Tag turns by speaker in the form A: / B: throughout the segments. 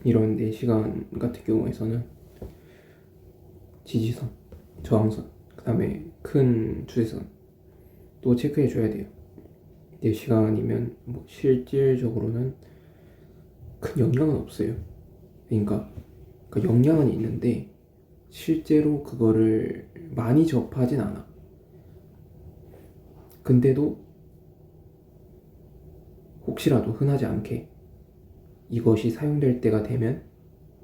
A: 이런 4시간 같은 경우에서는 지지선, 저항선, 그 다음에 큰 추세선 또 체크해 줘야 돼요. 4시간이면 뭐 실질적으로는 큰 영향은 없어요. 그러니까 영향은 있는데 실제로 그거를 많이 접하진 않아. 근데도 혹시라도 흔하지 않게 이것이 사용될 때가 되면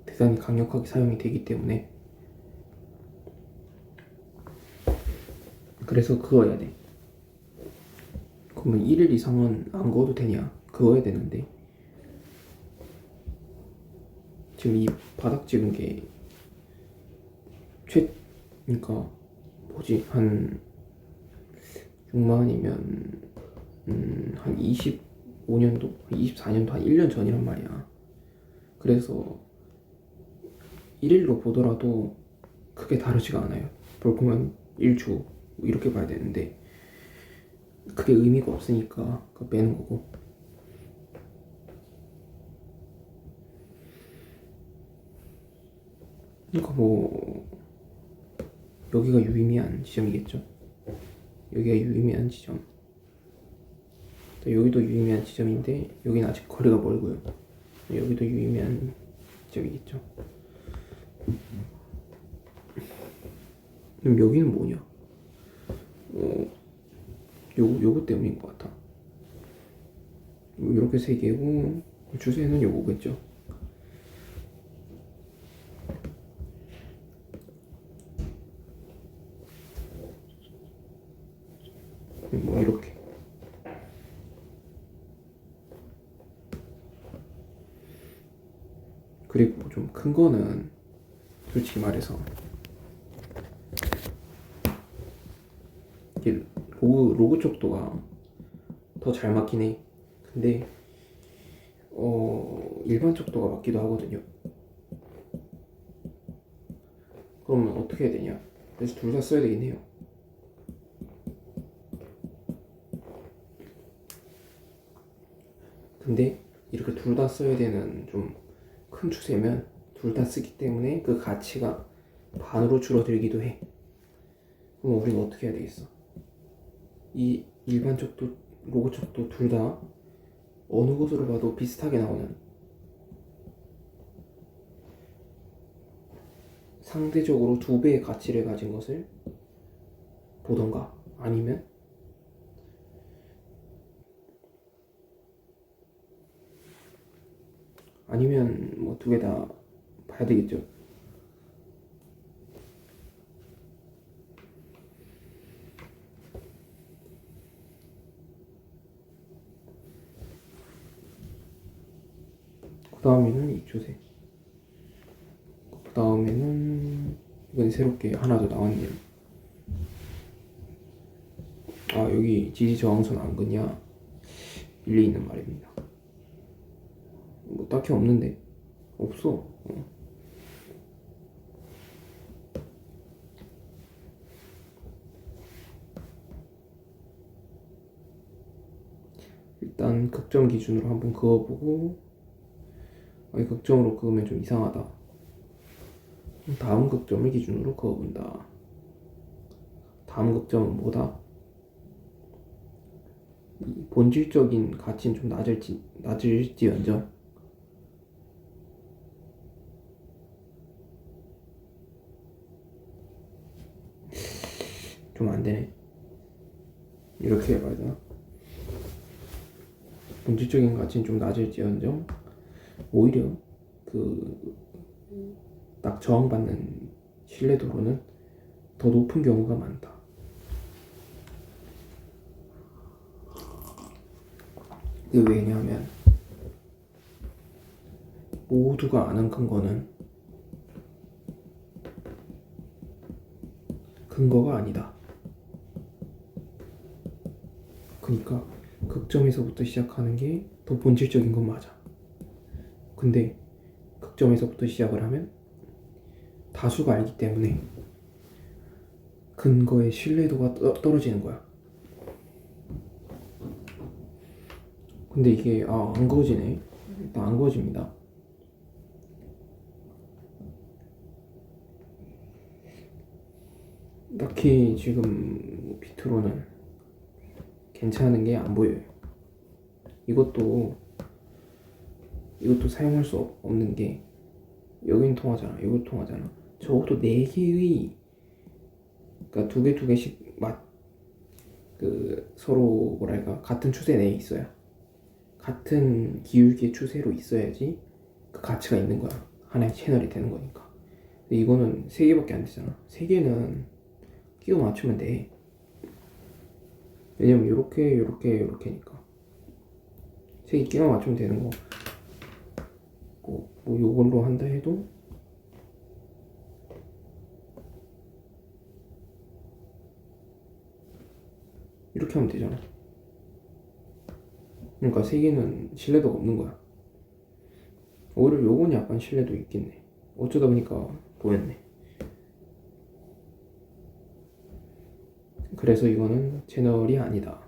A: 대단히 강력하게 사용이 되기 때문에, 그래서 그어야 돼. 그러면 1일 이상은 안 그어도 되냐? 그어야 되는데 지금 이 바닥 찍은 게 그러니까 뭐지, 한 6만이면 한 25년도, 24년도, 한 1년 전이란 말이야. 그래서 1일로 보더라도 크게 다르지가 않아요. 볼 거면 1주 이렇게 봐야 되는데 그게 의미가 없으니까 그거 빼는 거고. 그러니까 뭐 여기가 유의미한 지점이겠죠. 여기가 유의미한 지점, 또 여기도 유의미한 지점인데 여기는 아직 거리가 멀고요. 여기도 유의미한 지점이겠죠. 그럼 여기는 뭐냐? 요거 때문인 것 같아. 이렇게 3개고 주세는 요거겠죠. 뭐 이렇게. 그리고 좀 큰 거는 솔직히 말해서 이게 로그 척도가 더 잘 맞긴 해. 근데 일반 척도가 맞기도 하거든요. 그러면 어떻게 해야 되냐? 그래서 둘 다 써야 되긴 해요. 근데 이렇게 둘 다 써야 되는 좀 큰 추세면 둘 다 쓰기 때문에 그 가치가 반으로 줄어들기도 해. 그럼 우리는 어떻게 해야 되겠어? 이 일반 척도, 로그 척도 둘 다 어느 것으로 봐도 비슷하게 나오는, 상대적으로 2배의 가치를 가진 것을 보던가, 아니면 뭐 2개 다 봐야 되겠죠. 그 다음에는 이 추세, 그 다음에는 이건 새롭게 하나 더 나왔네요. 여기 지지 저항선 안 긋냐? 일리 있는 말입니다. 뭐 딱히 없는데. 없어. 일단 극점 기준으로 한번 그어보고, 극점으로 그으면 좀 이상하다. 다음 극점을 기준으로 그어본다. 다음 극점은 뭐다? 본질적인 가치는 좀 낮을지언정 좀 안되네. 이렇게 해봐야 되나? 본질적인 가치는 좀 낮을지언정 오히려 딱 저항받는 신뢰도로는 더 높은 경우가 많다. 이게 왜냐하면 모두가 아는 근거는 근거가 아니다. 그러니까 극점에서부터 시작하는 게 더 본질적인 건 맞아. 근데 극점에서부터 시작을 하면 다수가 알기 때문에 근거의 신뢰도가 떨어지는 거야. 근데 이게 안 그어지네. 일단 안 그어집니다. 딱히 지금 비트로는 괜찮은 게 안 보여요. 이것도 사용할 수 없는 게 여긴 통하잖아, 여기 통하잖아. 적어도 4개의, 그러니까 두 개씩 서로 뭐랄까 같은 추세 내에 있어야, 같은 기울기의 추세로 있어야지 그 가치가 있는 거야. 하나의 채널이 되는 거니까. 근데 이거는 3개밖에 안 되잖아. 3개는 끼워 맞추면 돼. 왜냐면 요렇게니까 3개 끼워 맞추면 되는 거. 뭐 요걸로 한다 해도 이렇게 하면 되잖아. 그러니까 3개는 신뢰도가 없는 거야. 오히려 요건 약간 신뢰도 있겠네. 어쩌다 보니까 보였네. 그래서 이거는 채널이 아니다.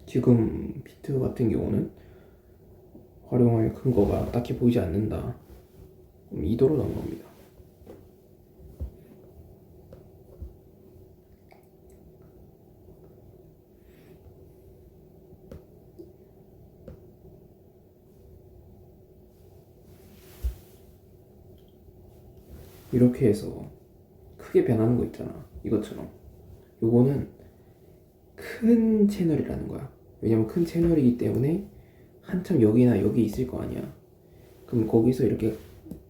A: 지금 비트 같은 경우는 활용할 근거가 딱히 보이지 않는다. 2도로 나온 겁니다. 이렇게 해서 크게 변하는 거 있잖아. 이것처럼. 요거는 큰 채널이라는 거야. 왜냐면 큰 채널이기 때문에 한참 여기나 여기 있을 거 아니야. 그럼 거기서 이렇게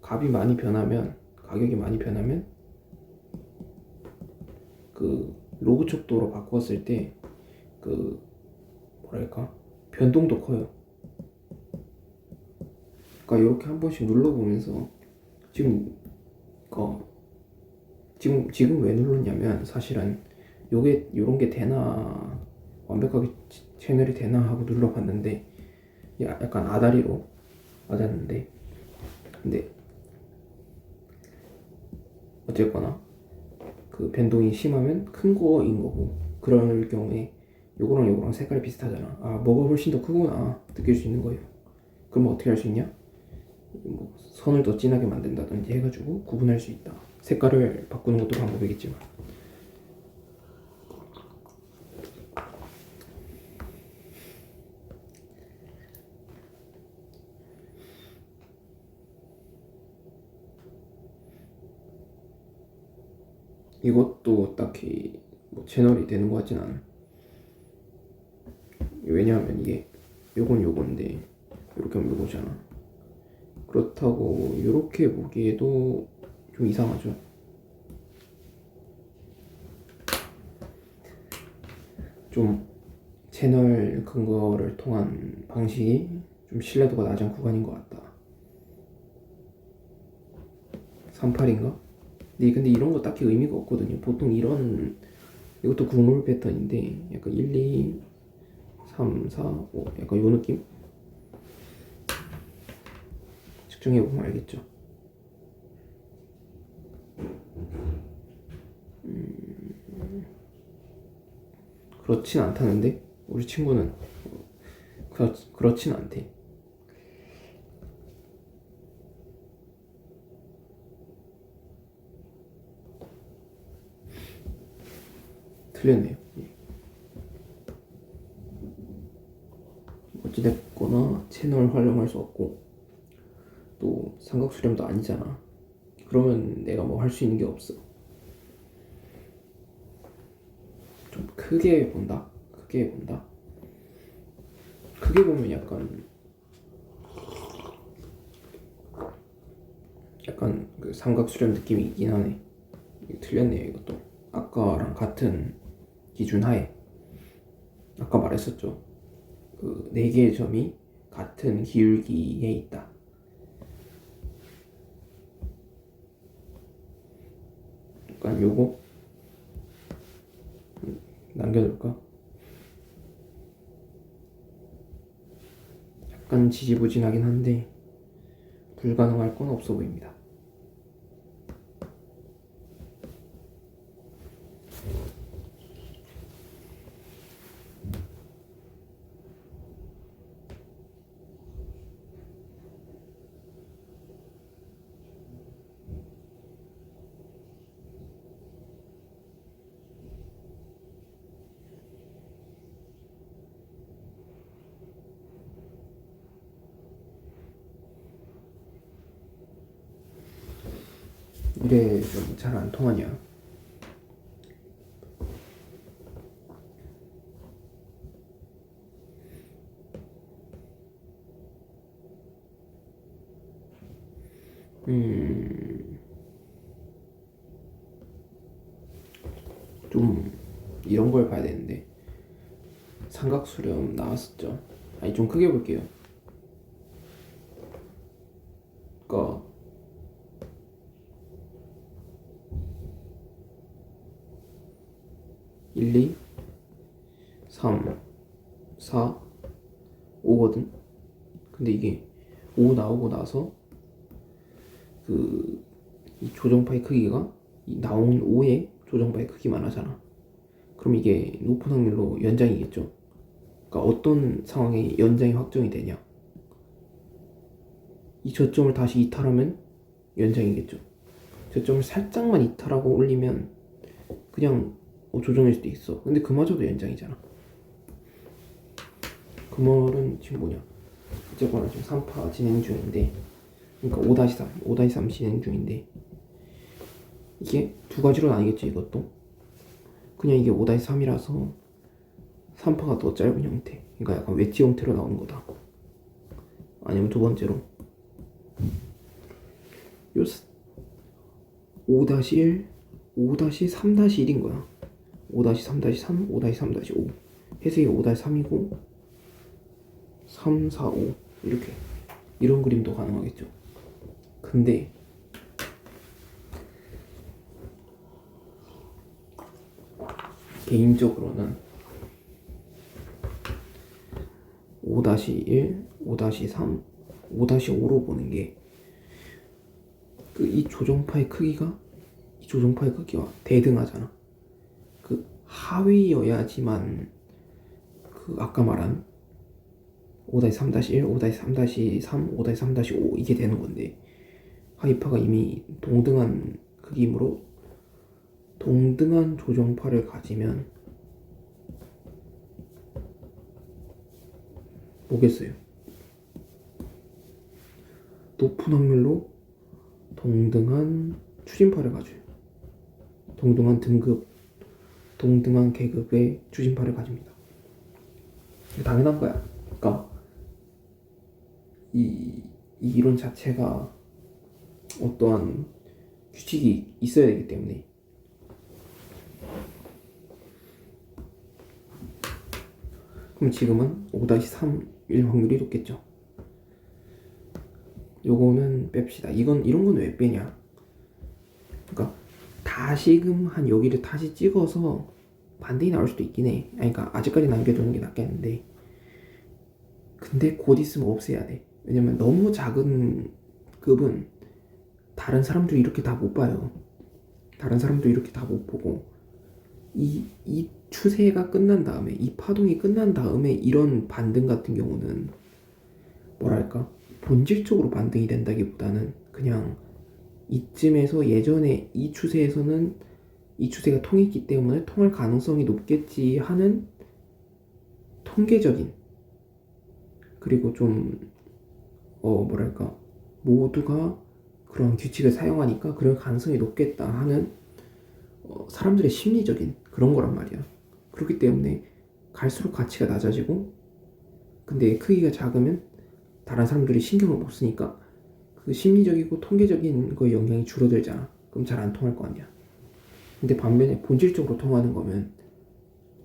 A: 값이 많이 변하면, 가격이 많이 변하면 그 로그 척도로 바꿨을 때 그 뭐랄까 변동도 커요. 그러니까 이렇게 한 번씩 눌러보면서 지금 지금 왜 눌렀냐면 사실은 요런 게 되나, 완벽하게 채널이 되나 하고 눌러봤는데 약간 아다리로 맞았는데, 근데 어쨌거나 그 변동이 심하면 큰 거인 거고, 그럴 경우에 요거랑 색깔이 비슷하잖아. 아, 뭐가 훨씬 더 크구나 느낄 수 있는 거예요. 그럼 어떻게 할 수 있냐? 뭐 선을 더 진하게 만든다든지 해가지고 구분할 수 있다. 색깔을 바꾸는 것도 방법이겠지만. 이것도 딱히 뭐 채널이 되는 것 같진 않아. 왜냐하면 이게 요건데 이렇게 하면 요거잖아. 그렇다고 이렇게 보기에도 좀 이상하죠. 좀 채널 근거를 통한 방식이 좀 신뢰도가 낮은 구간인 것 같다. 38인가? 근데 이런 거 딱히 의미가 없거든요. 보통 이것도 국룰 패턴인데 약간 1, 2, 3, 4, 5 약간 요 느낌? 측정해보면 알겠죠. 그렇진 않다는데 우리 친구는 그렇진 않대. 틀렸네요. 어찌됐거나 채널 활용할 수 없고 또 삼각수렴도 아니잖아. 그러면 내가 뭐 할 수 있는 게 없어. 좀 크게 본다. 크게 보면 약간 그 삼각수렴 느낌이 있긴 하네. 이거 틀렸네요. 이것도 아까랑 같은 기준 하에 아까 말했었죠. 그 4개의 점이 같은 기울기에 있다. 약간 요거 남겨둘까? 약간 지지부진하긴 한데 불가능할 건 없어 보입니다. 이래 좀 잘 안 통하냐? 좀 이런 걸 봐야 되는데 삼각수렴 나왔었죠. 아니 좀 크게 볼게요. 그러니까 1, 2, 3, 4, 5거든. 근데 이게 5 나오고 나서 이 조정파의 크기가 이 나온 5의 조정파의 크기만 하잖아. 그럼 이게 높은 확률로 연장이겠죠. 그러니까 어떤 상황에 연장이 확정이 되냐? 이 저점을 다시 이탈하면 연장이겠죠. 저점을 살짝만 이탈하고 올리면 그냥 조정일 수도 있어. 근데 그마저도 연장이잖아. 그 말은 지금 뭐냐? 어쨌거나 지금 3파 진행 중인데, 그러니까 5-3, 5-3 진행 중인데, 이게 두 가지로 나뉘겠죠. 이것도 그냥 이게 5-3이라서 3파가 더 짧은 형태, 그러니까 약간 웨지 형태로 나오는 거다. 아니면 두 번째로 요 5-1, 5-3-1인 거야. 5-3-3, 5-3-5 해서 이게 5-3이고 3, 4, 5 이렇게 이런 그림도 가능하겠죠. 근데 개인적으로는 5-1, 5-3, 5-5로 보는 게 이 조정파의 크기가 대등하잖아. 그 하위여야지만 아까 말한 5-3-1, 5-3-3, 5-3-5 이게 되는 건데 하위파가 이미 동등한 크기이므로 동등한 조정파를 가지면 뭐겠어요? 높은 확률로 동등한 추진파를 가져요. 동등한 등급, 동등한 계급의 추진파를 가집니다. 당연한 거야. 그러니까 이 이론 자체가 어떠한 규칙이 있어야 되기 때문에. 그럼 지금은 5-3일 확률이 높겠죠. 요거는 뺍시다. 이런 건 왜 빼냐? 그러니까 다시금 한 여기를 다시 찍어서 반대이 나올 수도 있긴 해. 그러니까 아직까지 남겨두는 게 낫겠는데, 근데 곧 있으면 없애야 돼. 왜냐면 너무 작은 급은 다른 사람들이 이렇게 다 못 봐요. 다른 사람도 이렇게 다 못 보고, 이 추세가 끝난 다음에, 이 파동이 끝난 다음에 이런 반등 같은 경우는 뭐랄까, 본질적으로 반등이 된다기보다는 그냥 이쯤에서 예전에 이 추세에서는 이 추세가 통했기 때문에 통할 가능성이 높겠지 하는 통계적인, 그리고 좀 뭐랄까, 모두가 그런 규칙을 사용하니까 그럴 가능성이 높겠다 하는 사람들의 심리적인 그런 거란 말이야. 그렇기 때문에 갈수록 가치가 낮아지고, 근데 크기가 작으면 다른 사람들이 신경을 못 쓰니까 그 심리적이고 통계적인 거에 영향이 줄어들잖아. 그럼 잘 안 통할 거 아니야. 근데 반면에 본질적으로 통하는 거면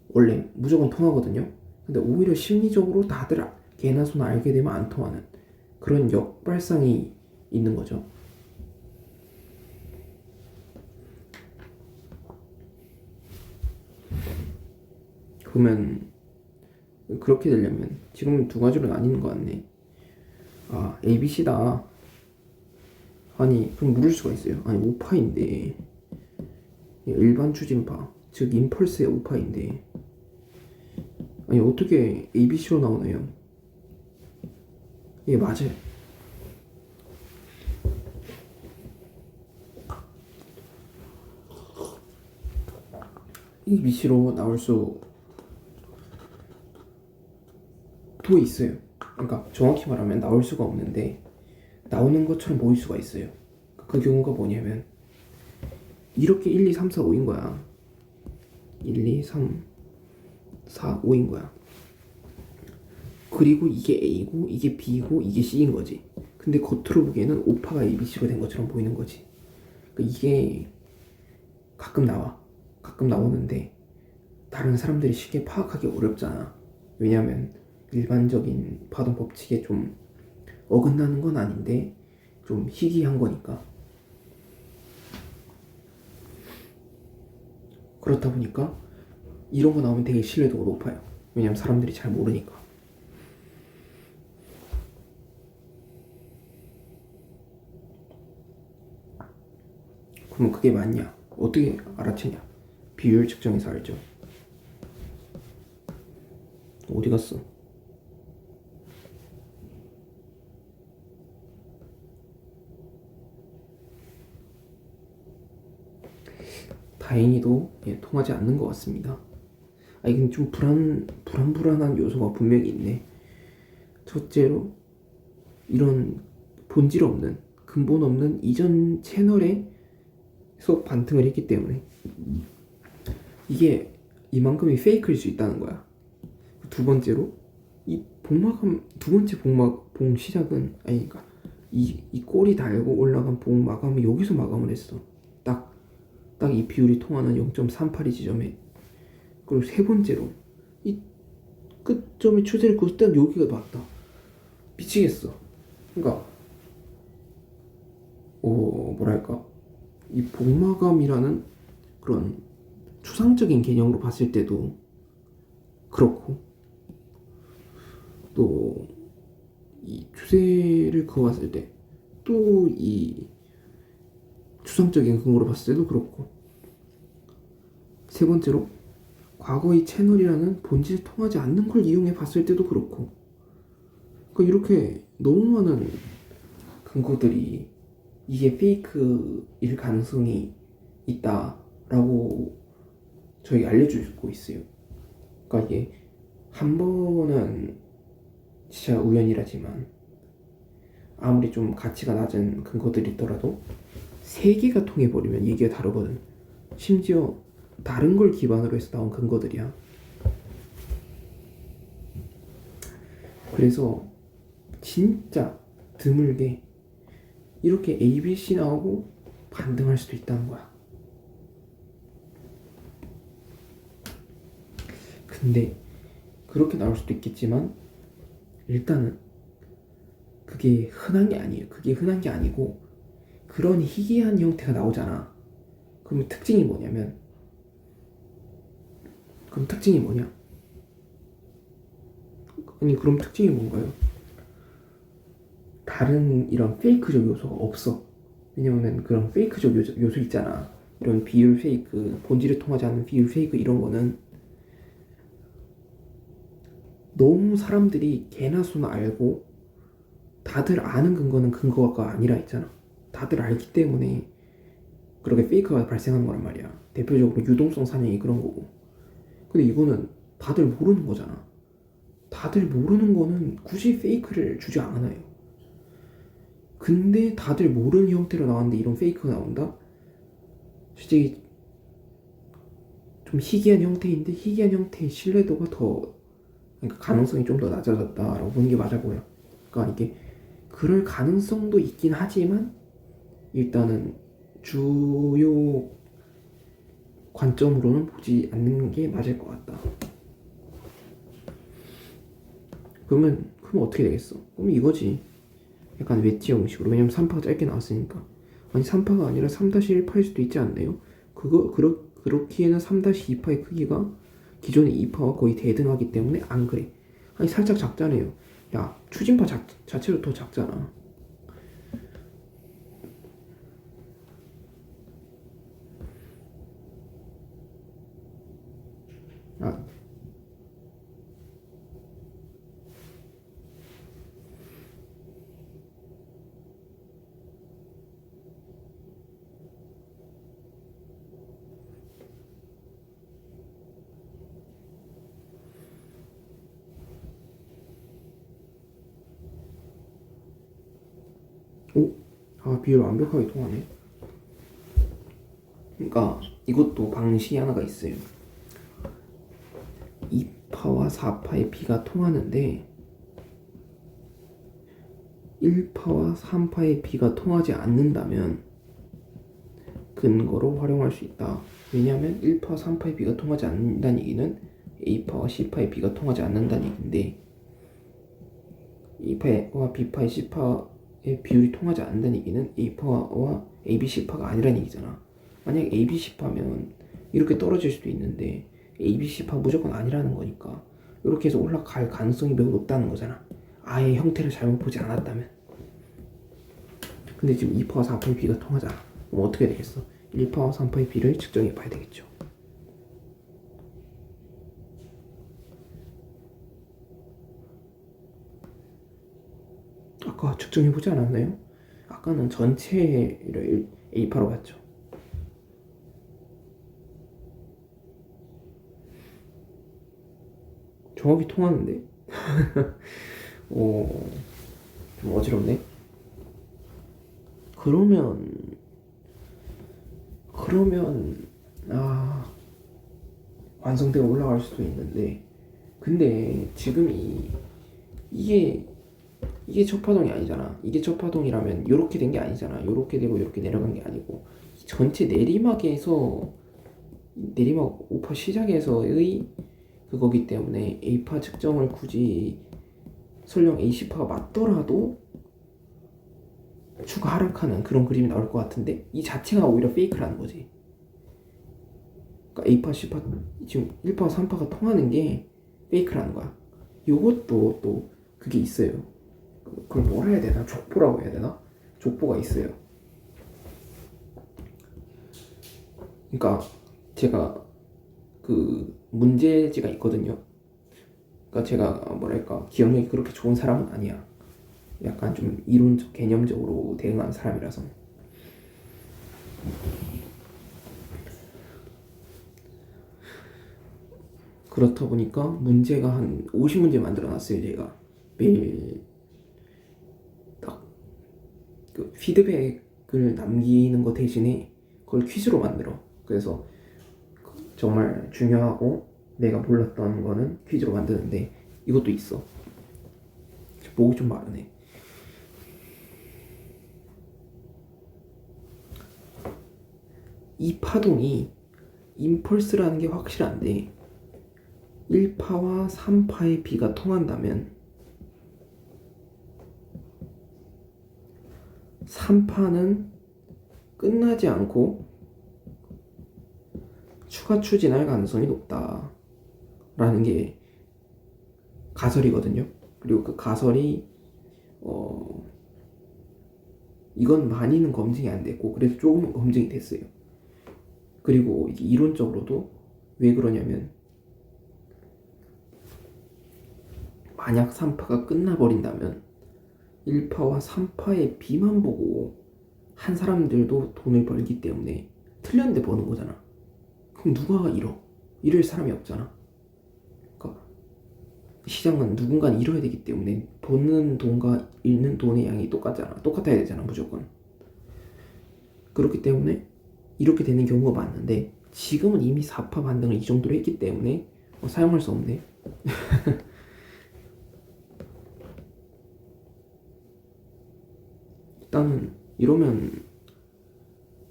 A: 원래 무조건 통하거든요. 근데 오히려 심리적으로 다들 개나 소나 알게 되면 안 통하는 그런 역발상이 있는 거죠. 그러면 그렇게 되려면 지금 두 가지로 나뉘는 거 같네. 아, ABC다. 아니, 그럼 물을 수가 있어요. 아니, 오파인데 일반 추진파, 즉 임펄스의 오파인데, 아니 어떻게 ABC로 나오나요? 이게 맞아요. ABC로 나올 수도 있어요. 그러니까 정확히 말하면 나올 수가 없는데 나오는 것처럼 보일 수가 있어요. 그 경우가 뭐냐면 이렇게 1, 2, 3, 4, 5인 거야. 1, 2, 3, 4, 5인 거야. 그리고 이게 A고 이게 B고 이게 C인 거지. 근데 겉으로 보기에는 5파가 ABC로 된 것처럼 보이는 거지. 그러니까 이게 가끔 나와. 가끔 나오는데 다른 사람들이 쉽게 파악하기 어렵잖아. 왜냐면 일반적인 파동 법칙에 좀 어긋나는 건 아닌데 좀 희귀한 거니까. 그렇다 보니까 이런 거 나오면 되게 신뢰도가 높아요. 왜냐면 사람들이 잘 모르니까. 그러면 그게 맞냐? 어떻게 알아채냐? 비율 측정해서 알죠. 어디 갔어? 다행히도 통하지 않는 것 같습니다. 아, 이건 좀 불안한 요소가 분명히 있네. 첫째로 이런 본질 없는 근본 없는 이전 채널에서 반등을 했기 때문에 이게 이만큼이 페이크일 수 있다는 거야. 두 번째로 이 복마감 두 번째 봉 시작은 아니 그러니까 이 꼬리 달고 올라간 봉 마감은 여기서 마감을 했어. 딱 이 비율이 통하는 0.38이 지점에. 그리고 세 번째로 이 끝점의 추세를 그을 때 여기가 맞다. 미치겠어. 그러니까 뭐랄까 이 복마감이라는 그런 추상적인 개념으로 봤을 때도 그렇고 또 이 추세를 그어봤을 때 또 이 추상적인 근거로 봤을 때도 그렇고 세 번째로 과거의 채널이라는 본질에 통하지 않는 걸 이용해 봤을 때도 그렇고 그러니까 이렇게 너무 많은 근거들이 이게 페이크일 가능성이 있다라고 저희가 알려주고 있어요. 그러니까 이게 한 번은 진짜 우연이라지만 아무리 좀 가치가 낮은 근거들이 있더라도 세 개가 통해버리면 얘기가 다르거든. 심지어 다른 걸 기반으로 해서 나온 근거들이야. 그래서 진짜 드물게 이렇게 ABC 나오고 반등할 수도 있다는 거야. 근데 그렇게 나올 수도 있겠지만 일단은 그게 흔한 게 아니에요. 그게 흔한 게 아니고 그런 희귀한 형태가 나오잖아. 그럼 특징이 뭐냐? 아니 그럼 특징이 뭔가요? 다른 이런 페이크적 요소가 없어. 왜냐면 그런 페이크적 요소 있잖아. 이런 비율 페이크, 본질을 통하지 않는 비율 페이크 이런 거는 너무 사람들이 개나 소나 알고 다들 아는 근거가 아니라 있잖아. 다들 알기 때문에 그렇게 페이크가 발생하는 거란 말이야. 대표적으로 유동성 사냥이 그런 거고. 근데 이거는 다들 모르는 거잖아. 다들 모르는 거는 굳이 페이크를 주지 않아요. 근데 다들 모르는 형태로 나왔는데 이런 페이크가 나온다? 솔직히 좀 희귀한 형태인데 희귀한 형태의 신뢰도가 더 그러니까 가능성이 좀 더 낮아졌다라고 보는 게 맞아 보여. 그러니까 이게 그럴 가능성도 있긴 하지만 일단은 주요 관점으로는 보지 않는 게 맞을 것 같다. 그럼 어떻게 되겠어? 그럼 이거지. 약간 웨지 형식으로. 왜냐면 3파가 짧게 나왔으니까. 아니 3파가 아니라 3-1파일 수도 있지 않나요? 그렇기에는 3-2파의 크기가 기존의 2파와 거의 대등하기 때문에 안 그래. 아니 살짝 작잖아요. 야 추진파 자체로 더 작잖아. 아, 오? 아 비율 완벽하게 통하네. 보니까 이것도 방식이 하나가 있어요. 2파와 4파의 B가 통하는데 1파와 3파의 B가 통하지 않는다면 근거로 활용할 수 있다. 왜냐하면 1파와 3파의 B가 통하지 않는다는 얘기는 A파와 C파의 B가 통하지 않는다는 얘기인데 2파와 B파의 C파의 비율이 통하지 않는다는 얘기는 A파와 ABC파가 아니라는 얘기잖아. 만약 ABC파면 이렇게 떨어질 수도 있는데 ABC파 무조건 아니라는 거니까 이렇게 해서 올라갈 가능성이 매우 높다는 거잖아. 아예 형태를 잘못 보지 않았다면. 근데 지금 2파와 4파의 B가 통하잖아. 그럼 어떻게 되겠어? 1파와 3파의 B를 측정해 봐야 되겠죠. 아까 측정해 보지 않았나요? 아까는 전체를 A파로 봤죠. 정확히 통하는데? 좀 어지럽네. 그러면 완성되어 올라갈 수도 있는데, 근데 지금 이게 첫 파동이 아니잖아. 이게 첫 파동이라면 이렇게 된 게 아니잖아. 이렇게 되고 이렇게 내려간 게 아니고 전체 내리막 5파 시작에서의 그거기 때문에 A파 측정을 굳이 설령 AC파가 맞더라도 추가 하락하는 그런 그림이 나올 것 같은데 이 자체가 오히려 페이크라는 거지. 그러니까 A파, C파 지금 1파와 3파가 통하는 게 페이크라는 거야. 요것도 또 그게 있어요. 그걸 뭐라 해야 되나? 족보라고 해야 되나? 족보가 있어요. 그러니까 제가 그 문제지가 있거든요. 그러니까 제가 뭐랄까 기억력이 그렇게 좋은 사람은 아니야. 약간 좀 이론적 개념적으로 대응하는 사람이라서. 그렇다 보니까 문제가 한 50문제 만들어 놨어요. 제가 매일 딱 그 피드백을 남기는 거 대신에 그걸 퀴즈로 만들어. 그래서 정말 중요하고 내가 몰랐던 거는 퀴즈로 만드는데 이것도 있어. 목이 좀 마르네. 이 파동이 임펄스라는 게 확실한데 1파와 3파의 B가 통한다면 3파는 끝나지 않고 추가 추진할 가능성이 높다라는 게 가설이거든요. 그리고 그 가설이 이건 많이는 검증이 안 됐고 그래도 조금은 검증이 됐어요. 그리고 이게 이론적으로도 왜 그러냐면 만약 3파가 끝나버린다면 1파와 3파의 B만 보고 한 사람들도 돈을 벌기 때문에 틀렸는데 버는 거잖아. 그럼 누가 잃을 사람이 없잖아. 그러니까 시장은 누군가는 잃어야 되기 때문에 버는 돈과 잃는 돈의 양이 똑같아야 되잖아 무조건. 그렇기 때문에 이렇게 되는 경우가 많은데 지금은 이미 4파 반등을 이 정도로 했기 때문에 사용할 수 없네. 일단은 이러면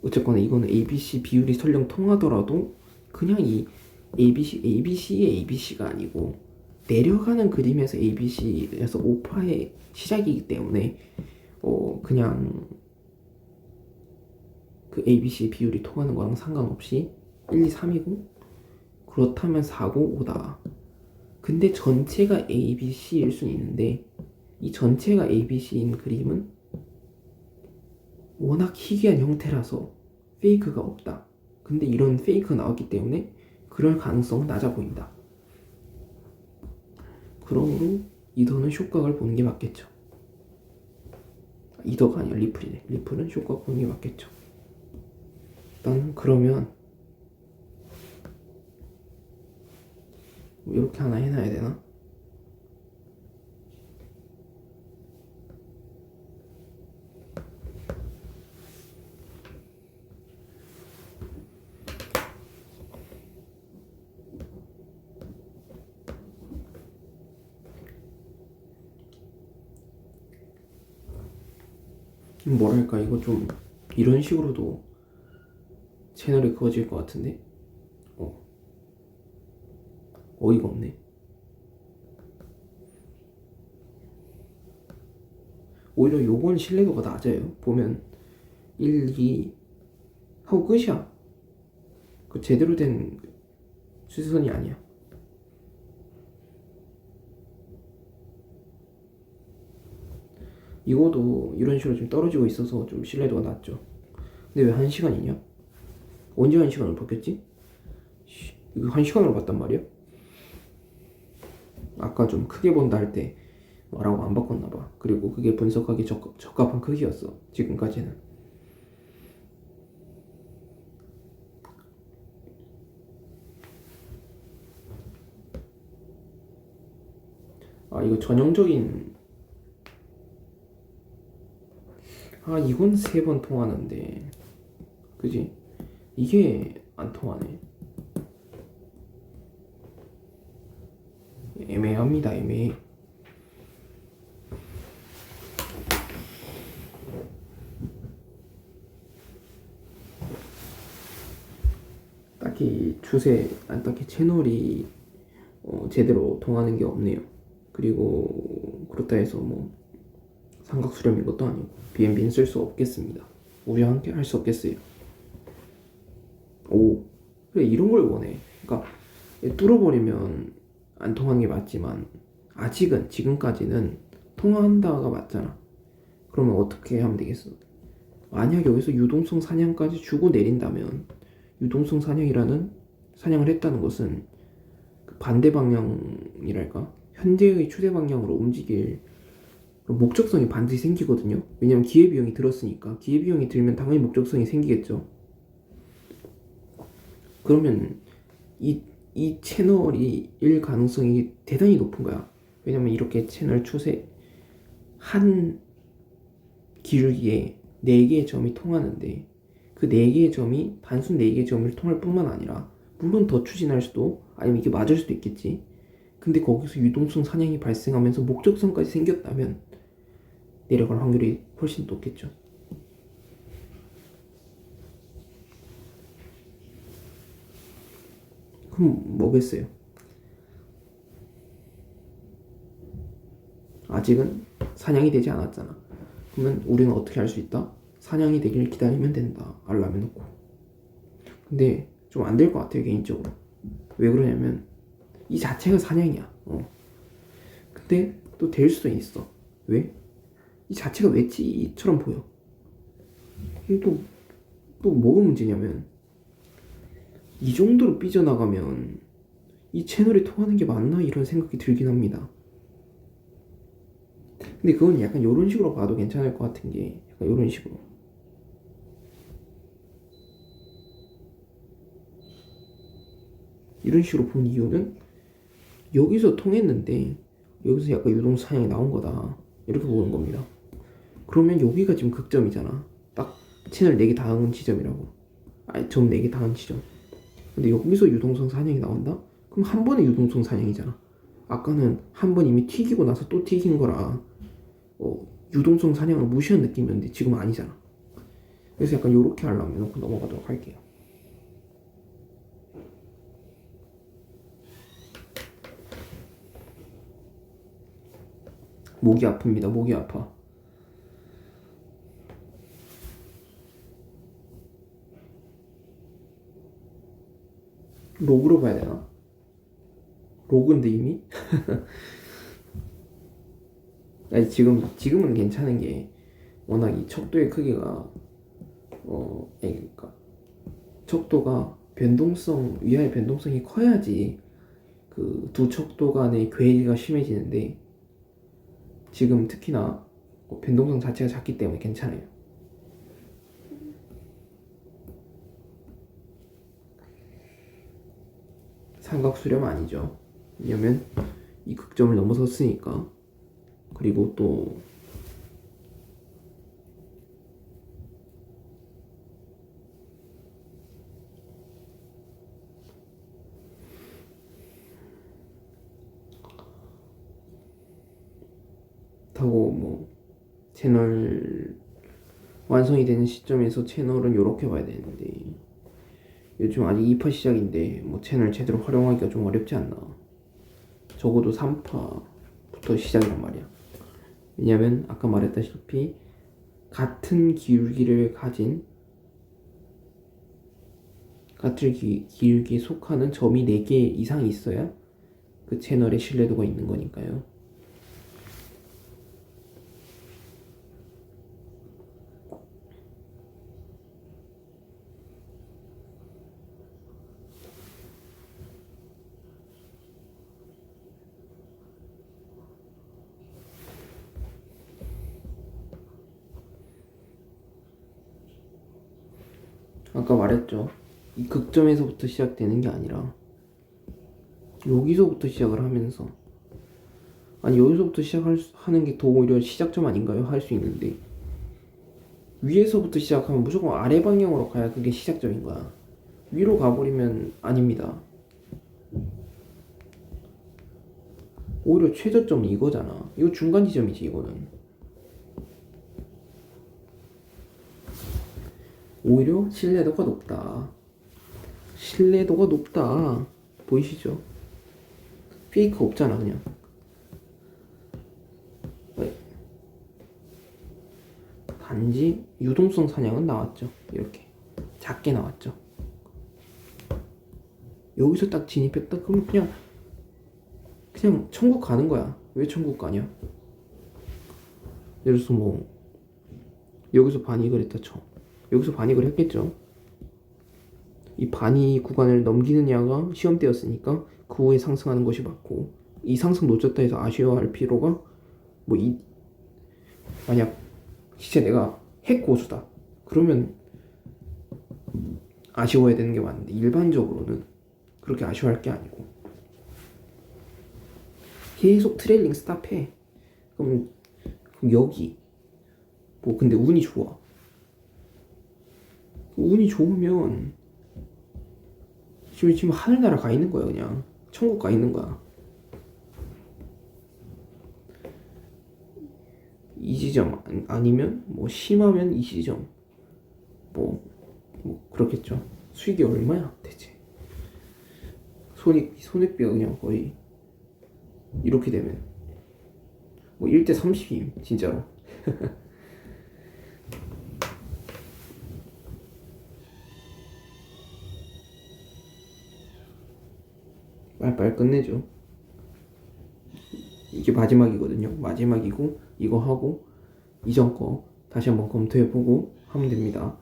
A: 어쨌거나 이거는 ABC 비율이 설령 통하더라도 그냥 이 ABC의 ABC가 아니고 내려가는 그림에서 ABC에서 5파의 시작이기 때문에 그냥 그 ABC 비율이 통하는 거랑 상관없이 1, 2, 3이고 그렇다면 4고 5다. 근데 전체가 ABC일 수는 있는데 이 전체가 ABC인 그림은 워낙 희귀한 형태라서 페이크가 없다. 근데 이런 페이크가 나왔기 때문에 그럴 가능성은 낮아 보인다. 그러므로 이더는 쇼각을 보는 게 맞겠죠. 이더가 아니라 리플이네. 리플은 쇼각 보는 게 맞겠죠. 일단 그러면 이렇게 하나 해놔야 되나? 뭐랄까 이거 좀 이런 식으로도 채널이 그어질 것 같은데 어이가 없네. 오히려 요건 신뢰도가 낮아요. 보면 1, 2 하고 끝이야. 그 제대로 된 추세선이 아니야. 이거도 이런 식으로 좀 떨어지고 있어서 좀 신뢰도가 낮죠. 근데 왜 1시간이냐? 언제 1시간을 봤겠지? 이거 1시간으로 봤단 말이야? 아까 좀 크게 본다 할 때 말하고 안 바꿨나봐. 그리고 그게 분석하기 적합한 크기였어. 지금까지는. 아 이거 전형적인 이건 3번 통하는데 그지? 이게 안 통하네. 애매합니다. 애매해. 딱히 딱히 채널이 제대로 통하는 게 없네요. 그리고 그렇다 해서 뭐 삼각수렴인 것도 아니고 BNB는 쓸 수 없겠습니다. 우리와 함께 할 수 없겠어요. 오 그래 이런 걸 원해. 그러니까 뚫어버리면 안 통하는 게 맞지만 아직은 지금까지는 통한다가 맞잖아. 그러면 어떻게 하면 되겠어? 만약 여기서 유동성 사냥까지 주고 내린다면 유동성 사냥이라는 사냥을 했다는 것은 그 반대 방향이랄까? 현재의 추세 방향으로 움직일 목적성이 반드시 생기거든요. 왜냐면 기회비용이 들었으니까. 기회비용이 들면 당연히 목적성이 생기겠죠. 그러면 이 채널이 일 가능성이 대단히 높은 거야. 왜냐면 이렇게 채널 추세 한 기울기에 4개의 점이 통하는데 그 4개의 점이 단순 4개의 점을 통할 뿐만 아니라 물론 더 추진할 수도 아니면 이게 맞을 수도 있겠지. 근데 거기서 유동성 사냥이 발생하면서 목적성까지 생겼다면 내려갈 확률이 훨씬 높겠죠. 그럼 뭐겠어요? 아직은 사냥이 되지 않았잖아. 그러면 우리는 어떻게 할 수 있다? 사냥이 되길 기다리면 된다. 알람 해놓고. 근데 좀 안 될 것 같아요 개인적으로. 왜 그러냐면 이 자체가 사냥이야. 근데 또 될 수도 있어. 왜? 이 자체가 웨지처럼 보여. 이게 또 뭐가 문제냐면 이 정도로 삐져나가면 이 채널이 통하는 게 맞나 이런 생각이 들긴 합니다. 근데 그건 약간 이런 식으로 봐도 괜찮을 것 같은 게 약간 이런 식으로 이런 식으로 본 이유는 여기서 통했는데 여기서 약간 유동사냥이 나온 거다 이렇게 보는 겁니다. 그러면 여기가 지금 극점이잖아. 딱 채널 4개 닿은 지점이라고. 아니 점 4개 닿은 지점. 근데 여기서 유동성 사냥이 나온다? 그럼 한 번의 유동성 사냥이잖아. 아까는 한 번 이미 튀기고 나서 또 튀긴 거라 유동성 사냥을 무시한 느낌이었는데 지금은 아니잖아. 그래서 약간 요렇게 하려면 놓고 넘어가도록 할게요. 목이 아픕니다. 목이 아파. 로그로 봐야 되나? 로그인데 이미? 아니 지금은 괜찮은 게 워낙 이 척도의 크기가 그러니까 척도가 위아래 변동성이 커야지 그 두 척도 간의 괴리가 심해지는데 지금 특히나 변동성 자체가 작기 때문에 괜찮아요. 삼각수렴 아니죠. 왜냐면 이 극점을 넘어섰으니까. 그리고 또 타고 뭐 채널 완성이 되는 시점에서 채널은 이렇게 봐야 되는데 요즘 아직 2파 시작인데 뭐 채널 제대로 활용하기가 좀 어렵지 않나. 적어도 3파부터 시작이란 말이야. 왜냐면 아까 말했다시피 같은 기울기를 가진 같은 기울기에 속하는 점이 4개 이상이 있어야 그 채널에 신뢰도가 있는 거니까요. 아까 말했죠. 이 극점에서부터 시작되는 게 아니라 여기서부터 시작을 하면서, 아니 여기서부터 시작하는 게 더 오히려 시작점 아닌가요? 할 수 있는데 위에서부터 시작하면 무조건 아래 방향으로 가야 그게 시작점인 거야. 위로 가버리면 아닙니다. 오히려 최저점이 이거잖아. 이거 중간 지점이지. 이거는 오히려 신뢰도가 높다. 신뢰도가 높다. 보이시죠? 페이크 없잖아 그냥. 단지 유동성 사냥은 나왔죠. 이렇게 작게 나왔죠. 여기서 딱 진입했다 그럼 그냥 천국 가는 거야. 왜 천국 가냐? 예를 들어서 뭐 여기서 반익을 했다 쳐. 여기서 반익을 했겠죠. 이 반이 구간을 넘기느냐가 시험대였으니까 그 후에 상승하는 것이 맞고, 이 상승 놓쳤다 해서 아쉬워할 필요가 뭐 만약 진짜 내가 핵 고수다 그러면 아쉬워야 되는 게 맞는데 일반적으로는 그렇게 아쉬워할 게 아니고 계속 트레일링 스탑해. 그럼 여기 뭐 근데 운이 좋아. 운이 좋으면 지금 하늘나라 가 있는 거야. 그냥 천국 가 있는 거야. 이 지점 아니면 뭐 심하면 이 지점 뭐 그렇겠죠. 수익이 얼마야 대체? 손익비가 그냥 거의 이렇게 되면 뭐 1대 30임 진짜로. 빨리빨리 끝내죠. 이게 마지막이거든요. 마지막이고 이거 하고 이전 거 다시 한번 검토해보고 하면 됩니다.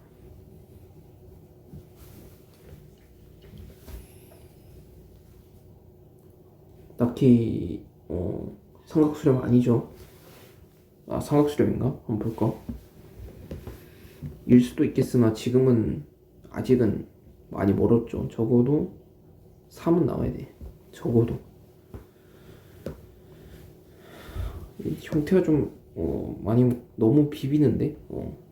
A: 딱히 삼각수렴 아니죠. 아 삼각수렴인가? 한번 볼까? 일 수도 있겠으나 지금은 아직은 많이 멀었죠. 적어도 3은 나와야 돼. 적어도 형태가 좀 많이 너무 비비는데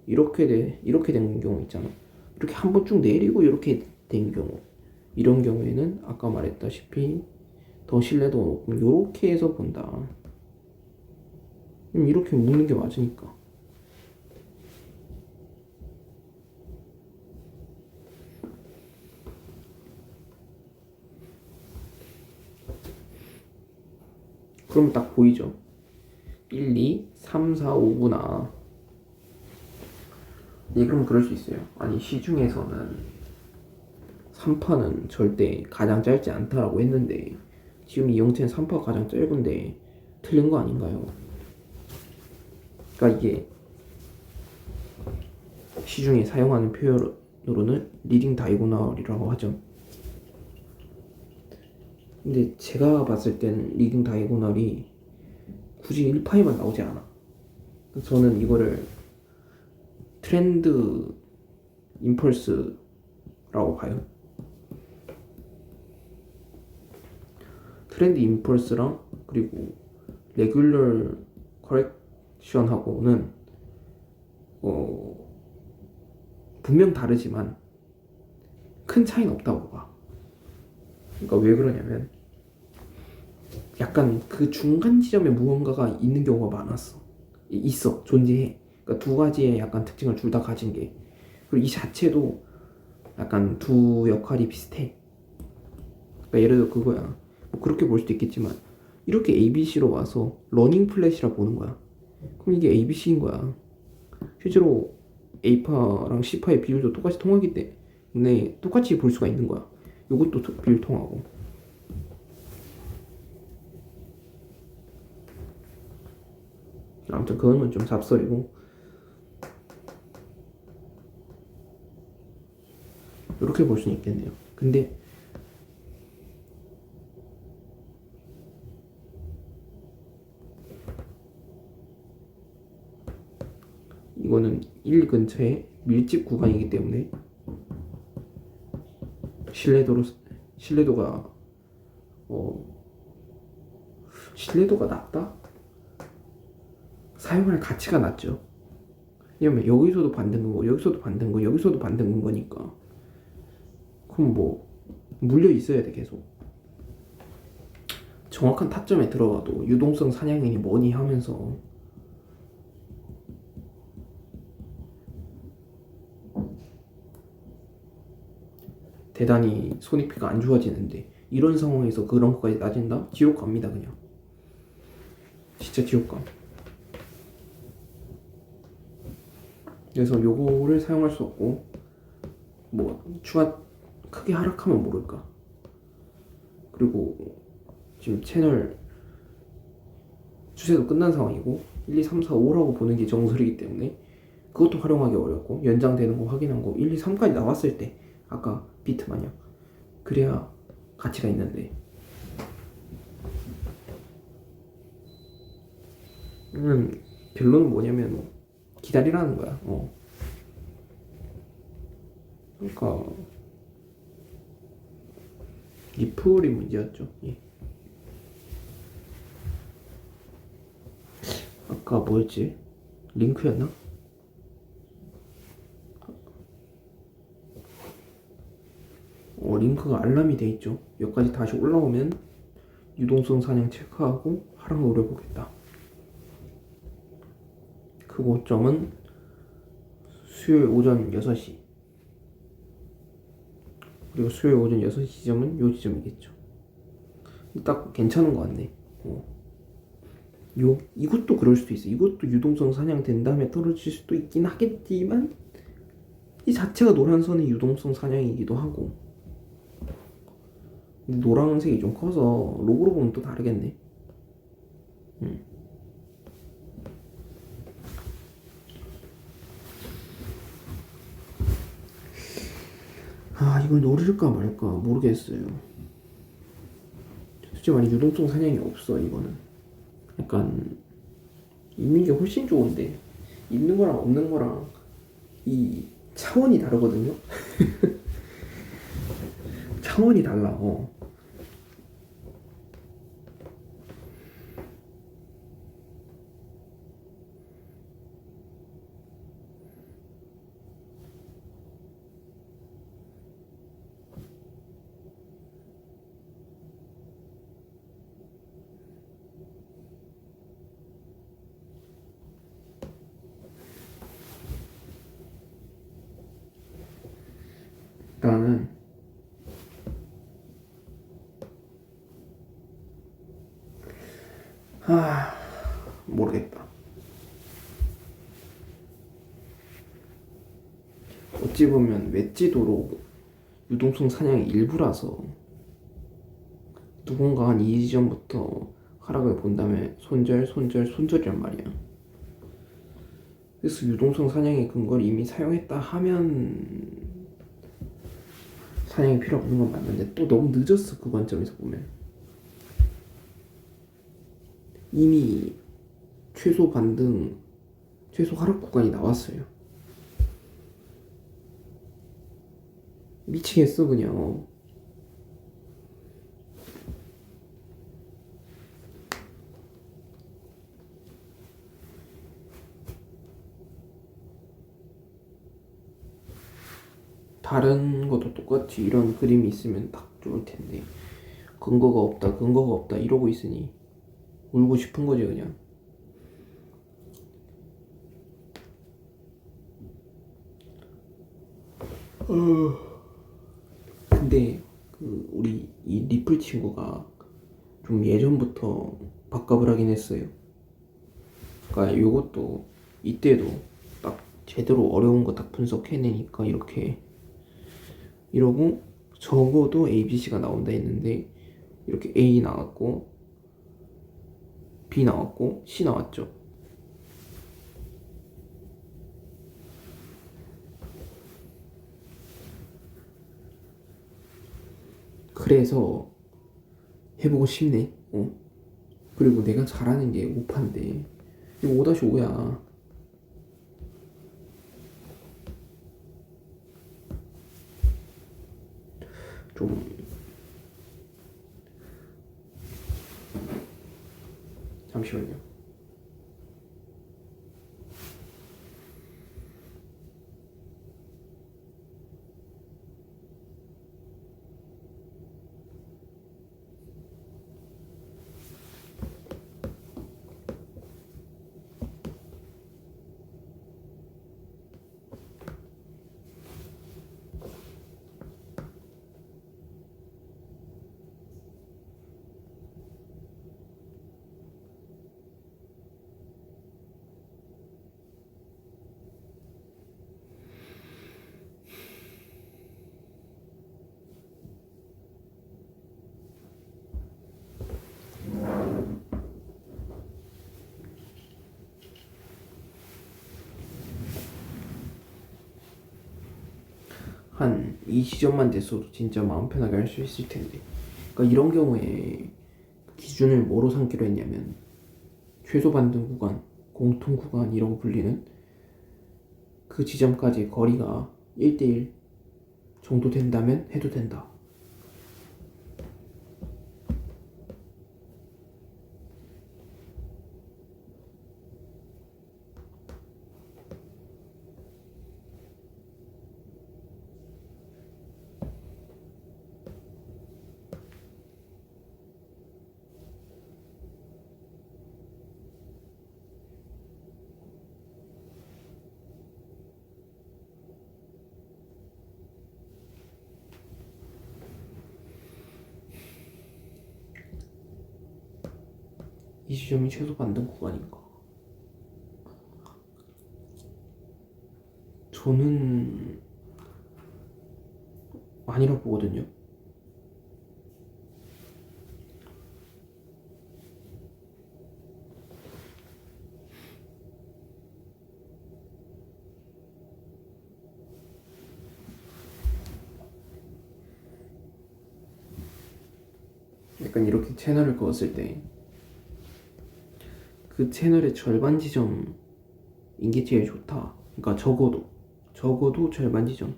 A: 이렇게 된 경우 있잖아. 이렇게 한번 쭉 내리고 이렇게 된 경우, 이런 경우에는 아까 말했다시피 더 신뢰도가 높고 이렇게 해서 본다. 이렇게 묶는 게 맞으니까. 그러면 딱 보이죠? 1, 2, 3, 4, 5구나. 예, 그럼 그럴 수 있어요. 아니 시중에서는 3파는 절대 가장 짧지 않다라고 했는데 지금 이 형태는 3파가 가장 짧은데 틀린 거 아닌가요? 그러니까 이게 시중에 사용하는 표현으로는 리딩 다이고널이라고 하죠. 근데 제가 봤을 때는 리딩 다이고널이 굳이 1파에만 나오지 않아. 저는 이거를 트렌드 임펄스라고 봐요. 트렌드 임펄스랑 그리고 레귤러 커렉션하고는 분명 다르지만 큰 차이는 없다고 봐. 그러니까 왜 그러냐면 약간 그 중간 지점에 무언가가 있는 경우가 많았어. 있어. 존재해. 그러니까 두 가지의 약간 특징을 둘 다 가진 게. 그리고 이 자체도 약간 두 역할이 비슷해. 그러니까 예를 들어 그거야. 뭐 그렇게 볼 수도 있겠지만 이렇게 ABC로 와서 러닝 플랫이라 보는 거야. 그럼 이게 ABC인 거야. 실제로 A파랑 C파의 비율도 똑같이 통하기 때문에 똑같이 볼 수가 있는 거야. 이것도 비율 통하고. 아무튼 그거는 좀 잡설이고, 이렇게 볼 수는 있겠네요. 근데 이거는 1 근처에 밀집 구간이기 때문에 신뢰도가 신뢰도가 낮다? 사용할 가치가 낮죠. 왜냐면 여기서도 반등근거, 여기서도 반등근거, 여기서도 반등근거니까. 그럼 뭐 물려 있어야 돼 계속. 정확한 타점에 들어가도 유동성 사냥이니 뭐니 하면서 대단히 손익피가 안 좋아지는데, 이런 상황에서 그런 것까지 따진다? 지옥 갑니다 그냥. 진짜 지옥 가. 그래서 요거를 사용할 수 없고, 뭐 추가 크게 하락하면 모를까. 그리고 지금 채널 추세도 끝난 상황이고 1, 2, 3, 4, 5라고 보는 게 정설이기 때문에 그것도 활용하기 어렵고, 연장되는 거 확인한 거 1, 2, 3까지 나왔을 때 아까 비트 마냥 그래야 가치가 있는데, 결론은 뭐냐면 뭐 기다리라는 거야. 그러니까 리플이 문제였죠. 예. 아까 뭐였지? 링크였나? 링크가 알람이 돼 있죠. 여기까지 다시 올라오면 유동성 사냥 체크하고 하락 노려보겠다. 그 고점은 수요일 오전 6시, 그리고 수요일 오전 6시 지점은 요 지점이겠죠. 딱 괜찮은 것 같네. 이것도 그럴 수도 있어. 이것도 유동성 사냥 된 다음에 떨어질 수도 있긴 하겠지만, 이 자체가 노란선의 유동성 사냥이기도 하고. 노란색이 좀 커서 로고로 보면 또 다르겠네. 이걸 노릴까 말까 모르겠어요. 솔직히 말해 유동성 사냥이 없어. 이거는 약간 있는 게 훨씬 좋은데, 있는 거랑 없는 거랑 이 차원이 다르거든요. 차원이 달라. 일단은 모르겠다. 어찌 보면 웨지도로 유동성 사냥의 일부라서 누군가 한 이 지점부터 하락을 본 다음에 손절이란 말이야. 그래서 유동성 사냥의 근거를 이미 사용했다 하면 사냥이 필요 없는 건 맞는데, 또 너무 늦었어. 그 관점에서 보면 이미 최소 반등, 최소 하락 구간이 나왔어요. 미치겠어 그냥. 다른 것도 똑같이 이런 그림이 있으면 딱 좋을 텐데, 근거가 없다 이러고 있으니 울고 싶은 거지 그냥. 근데 우리 이 리플 친구가 좀 예전부터 박갑을 하긴 했어요. 그러니까 요것도 이때도 딱 제대로 어려운 거 딱 분석해내니까 이렇게 이러고 적어도 ABC가 나온다 했는데 이렇게 A 나왔고 B 나왔고 C 나왔죠. 그래서 해보고 싶네. 그리고 내가 잘하는 게 5파인데 이거 5-5야. 좀 잠시만요. 한 이 지점만 됐어도 진짜 마음 편하게 할 수 있을 텐데. 그러니까 이런 경우에 기준을 뭐로 삼기로 했냐면 최소 반등 구간, 공통 구간이라고 불리는 그 지점까지 거리가 1대1 정도 된다면 해도 된다. 이 지점이 최소 반등 구간인가? 저는 아니라고 보거든요. 약간 이렇게 채널을 그었을 때 그 채널의 절반 지점인 게 제일 좋다. 그러니까 적어도 절반 지점.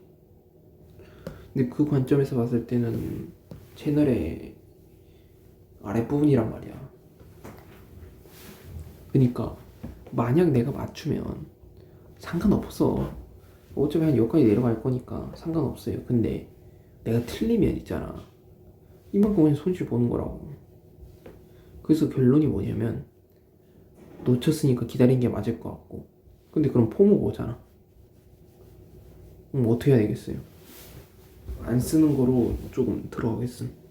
A: 근데 그 관점에서 봤을 때는 채널의 아랫부분이란 말이야. 그러니까 만약 내가 맞추면 상관없어. 어차피 한 여기까지 내려갈 거니까 상관없어요. 근데 내가 틀리면 있잖아. 이만큼은 손실 보는 거라고. 그래서 결론이 뭐냐면 놓쳤으니까 기다린 게 맞을 것 같고. 근데 그럼 포모가 오잖아. 그럼 어떻게 해야 되겠어요? 안 쓰는 거로 조금 들어가겠음.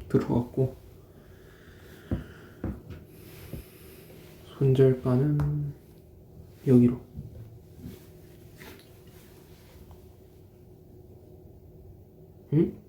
A: 들어갔고 손절가는 여기로. 응?